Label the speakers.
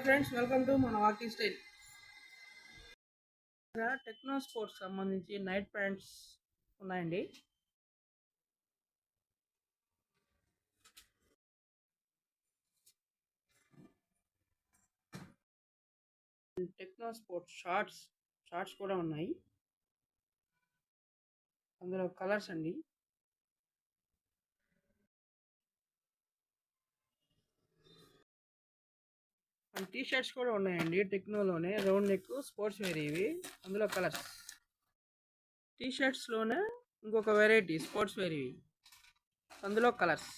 Speaker 1: Friends, welcome to మన walking style. Techno sports సంబంధించి night pants ఉన్నాయండి. టెక్నో స్పోర్ట్స్ షార్ట్స్ కూడా ఉన్నాయి. అందులో కలర్స్ అండి. అండ్ టీ షర్ట్స్ కూడా ఉన్నాయండి. టెక్నోలోనే రౌండ్ నెక్ స్పోర్ట్స్ వేర్ ఇవి. అందులో కలర్స్. టీ షర్ట్స్లోనే ఇంకొక వెరైటీ స్పోర్ట్స్ వేర్ ఇవి. అందులో కలర్స్.